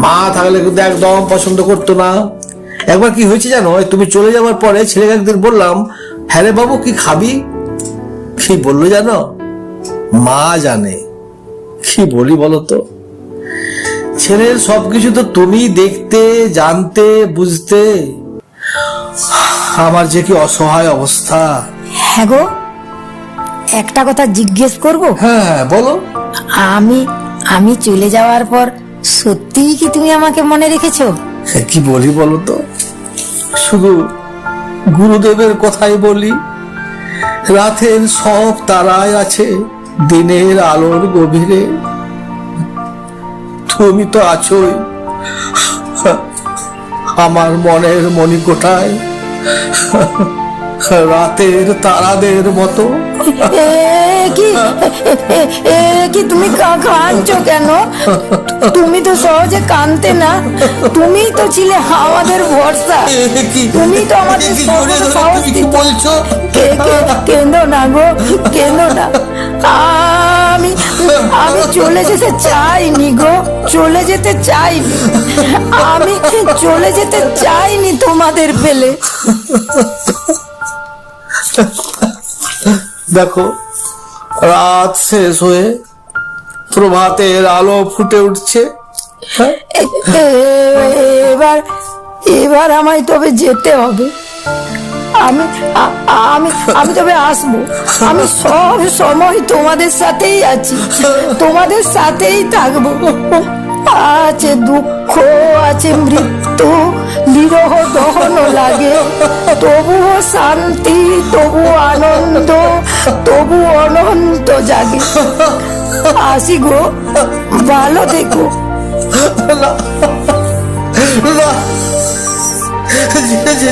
মা থাকলে কিন্তু একদম পছন্দ করতো না। একবার কি হয়েছে জানো, তুমি চলে যাওয়ার পরে ছেলেকে একদিন বললাম, হ্যাঁ রে বাবু কি খাবি? কি বললো জানো? মা জানে কি বলি বলো তো। ছেলের সবকিছু তো তুমি দেখতে, জানতে, বুঝতে। আমার যে কি অসহায় অবস্থা। হ্যাঁ গো, একটা কথা জিজ্ঞেস করব? হ্যাঁ বলো। আমি আমি চলে যাওয়ার পর সত্যিই কি তুমি আমাকে মনে রেখেছো? কি বলি বলো তো, শুধু গুরুদেবের কথাই বলি। রাতের সব তারায় আছে দিনের আলোর গভীরে, তুমি তো আছোই আমার মনের মণিকোঠায়, রাতের তারাদের মতো। এ কি কি তুমি কাঁদছো কেন? তুমি তো সহজে কাঁদতে না, তুমি তো ছিলে আমাদের ভরসা, তুমি তো আমাদের সাহস দিতে। বলছো? কেঁদো না গো, কেঁদো না। আমি আমি চলে যেতে চাইনি গো, চলে যেতে চাইনি, আমি চলে যেতে চাইনি তোমাদের ফেলে। দেখো, রাত শেষ হয়ে প্রভাতের আলো ফুটে উঠছে। এবার এবার আমায় তবে যেতে হবে। আমি আমি আমি তবে আসবো। আমি সব সময় তোমাদের সাথেই আছি, তোমাদের সাথেই থাকবো। আছে দুঃখ, আছে মৃত্যু, বিরহ দহন লাগে, তবুও শান্তি, তবু আনন্দ, তবু অনন্ত জাগে। আসি গো, ভালো দেখো।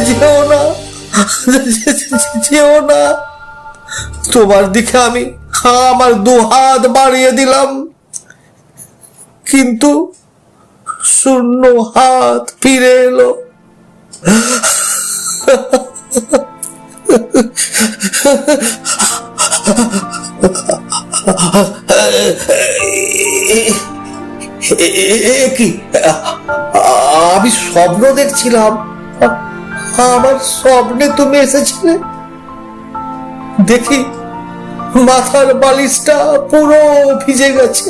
যেও না, যেও না। তোমার দিকে আমি আমার দুহাত বাড়িয়ে দিলাম, কিন্তু শূন্য হাত ফিরে এলো। কি আমি স্বপ্ন দেখছিলাম? আমার স্বপ্নে তুমি এসেছিলে। দেখি মাথার বালিশটা পুরো ভিজে গেছে।